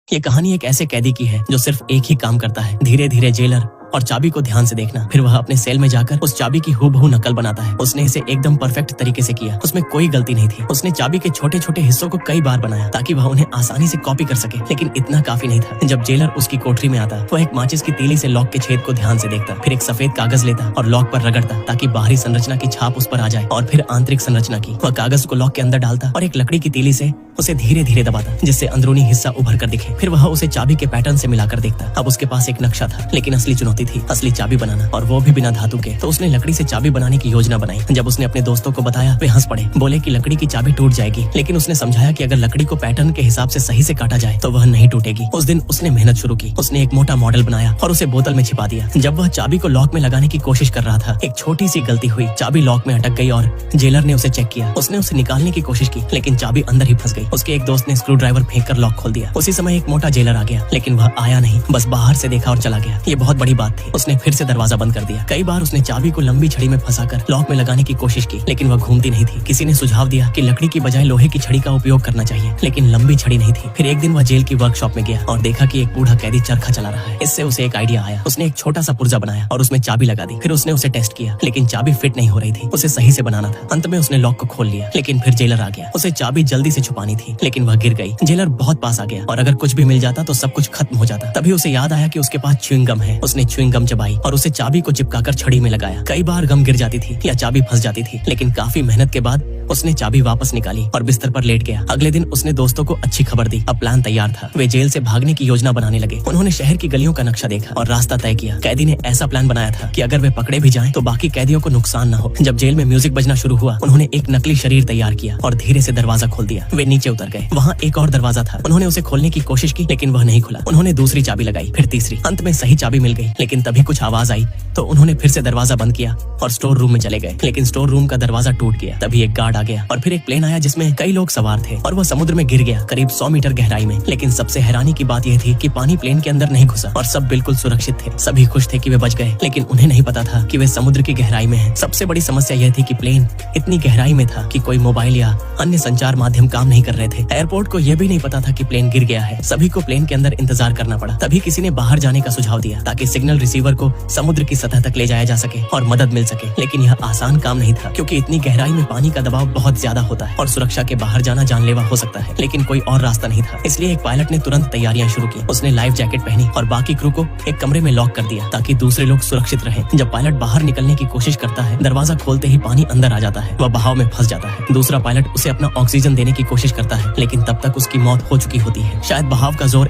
ये कहानी एक ऐसे कैदी की है जो सिर्फ एक ही काम करता है, धीरे धीरे जेलर और चाबी को ध्यान से देखना। फिर वह अपने सेल में जाकर उस चाबी की हूबहू नकल बनाता है। उसने इसे एकदम परफेक्ट तरीके से किया, उसमें कोई गलती नहीं थी। उसने चाबी के छोटे छोटे हिस्सों को कई बार बनाया ताकि वह उन्हें आसानी से कॉपी कर सके, लेकिन इतना काफी नहीं था। जब जेलर उसकी कोठरी में आता, वह एक माचिस की तीली से लॉक के छेद को ध्यान से देखता, फिर एक सफेद कागज लेता और लॉक पर रगड़ता ताकि बाहरी संरचना की छाप उस पर आ जाए, और फिर आंतरिक संरचना की। वह कागज को लॉक के अंदर डालता और एक लकड़ी की तीली से उसे धीरे धीरे दबाता जिससे अंदरूनी हिस्सा उभर कर दिखे। फिर वह उसे चाबी के पैटर्न से मिलाकर देखता। अब उसके पास एक नक्शा था, लेकिन असली चुनौती थी असली चाबी बनाना, और वो भी बिना धातु के। तो उसने लकड़ी से चाबी बनाने की योजना बनाई। जब उसने अपने दोस्तों को बताया, वे हंस पड़े, बोले कि लकड़ी की चाबी टूट जाएगी, लेकिन उसने समझाया कि अगर लकड़ी को पैटर्न के हिसाब से सही से काटा जाए तो वह नहीं टूटेगी। उस दिन उसने मेहनत शुरू की। उसने एक मोटा मॉडल बनाया और उसे बोतल में छिपा दिया। जब वह चाबी को लॉक में लगाने की कोशिश कर रहा था, एक छोटी सी गलती हुई, चाबी लॉक में अटक गई और जेलर ने उसे चेक किया। उसने उसे निकालने की कोशिश की, लेकिन चाबी अंदर ही फंस गई। उसके एक दोस्त ने स्क्रू ड्राइवर फेंक कर लॉक खोल दिया। उसी समय एक मोटा जेलर आ गया, लेकिन वह आया नहीं, बस बाहर से देखा और चला गया। ये बहुत बड़ी बात थी। उसने फिर से दरवाजा बंद कर दिया। कई बार उसने चाबी को लंबी छड़ी में फंसाकर लॉक में लगाने की कोशिश की, लेकिन वह घूमती नहीं थी। किसी ने सुझाव दिया कि लकड़ी की बजाय लोहे की छड़ी का उपयोग करना चाहिए, लेकिन लंबी छड़ी नहीं थी। फिर एक दिन वह जेल की वर्कशॉप में गया और देखा कि एक बूढ़ा कैदी चरखा चला रहा है। इससे उसे एक आइडिया आया। उसने एक छोटा सा पुर्जा बनाया और उसमें चाबी लगा दी। फिर उसने उसे टेस्ट किया, लेकिन चाबी फिट नहीं हो रही थी। उसे सही से बनाना था। अंत में उसने लॉक को खोल लिया, लेकिन फिर जेलर आ गया। उसे चाबी जल्दी से छुपानी थी, लेकिन वह गिर गई। जेलर बहुत पास आ गया और अगर कुछ भी मिल जाता तो सब कुछ खत्म हो जाता। तभी उसे याद आया कि उसके पास च्युइंग गम है। उसने च्युइंग गम चबाई और उसे चाबी को चिपकाकर छड़ी में लगाया। कई बार गम गिर जाती थी या चाबी फंस जाती थी, लेकिन काफी मेहनत के बाद उसने चाबी वापस निकाली और बिस्तर पर लेट गया। अगले दिन उसने दोस्तों को अच्छी खबर दी। अब प्लान तैयार था। वे जेल से भागने की योजना बनाने लगे। उन्होंने शहर की गलियों का नक्शा देखा और रास्ता तय किया। कैदी ने ऐसा प्लान बनाया था कि अगर वे पकड़े भी जाएं तो बाकी कैदियों को नुकसान न हो। जब जेल में म्यूजिक बजना शुरू हुआ, उन्होंने एक नकली शरीर तैयार किया और धीरे से दरवाजा खोल दिया। वे नीचे उतर गए। वहाँ एक और दरवाजा था। उन्होंने उसे खोलने की कोशिश की, लेकिन वह नहीं खुला। उन्होंने दूसरी चाबी लगाई, फिर तीसरी। अंत में सही चाबी मिल गई, लेकिन तभी कुछ आवाज आई तो उन्होंने फिर से दरवाजा बंद किया और स्टोर रूम में चले गए। लेकिन स्टोर रूम का दरवाजा टूट गया। तभी एक गार्ड आ गया और फिर एक प्लेन आया जिसमें कई लोग सवार थे और वह समुद्र में गिर गया, करीब 100 मीटर गहराई में। लेकिन सबसे हैरानी की बात यह थी कि पानी प्लेन के अंदर नहीं घुसा और सब बिल्कुल सुरक्षित थे। सभी खुश थे कि वे बच गए, लेकिन उन्हें नहीं पता था कि वे समुद्र की गहराई में हैं। सबसे बड़ी समस्या यह थी कि प्लेन इतनी गहराई में था कि कोई मोबाइल या अन्य संचार माध्यम काम नहीं कर रहे थे। एयरपोर्ट को यह भी नहीं पता था कि प्लेन गिर गया है। सभी को प्लेन के अंदर इंतजार करना पड़ा। तभी किसी ने बाहर जाने का सुझाव दिया ताकि सिग्नल रिसीवर को समुद्र की सतह तक ले जाया जा सके और मदद मिल सके। लेकिन यह आसान काम नहीं था, क्योंकि इतनी गहराई में पानी का दबाव बहुत ज्यादा होता है और सुरक्षा के बाहर जाना जानलेवा हो सकता है। लेकिन कोई और रास्ता नहीं था। इसलिए एक पायलट ने तुरंत तैयारियां शुरू की। उसने लाइफ जैकेट पहनी और बाकी क्रू को एक कमरे में लॉक कर दिया ताकि दूसरे लोग सुरक्षित रहें। जब पायलट बाहर निकलने की कोशिश करता है, दरवाजा खोलते ही पानी अंदर आ जाता है। वह बहाव में फंस जाता है। दूसरा पायलट उसे अपना ऑक्सीजन देने की कोशिश करता है, लेकिन तब तक उसकी मौत हो चुकी होती है। शायद बहाव का जोर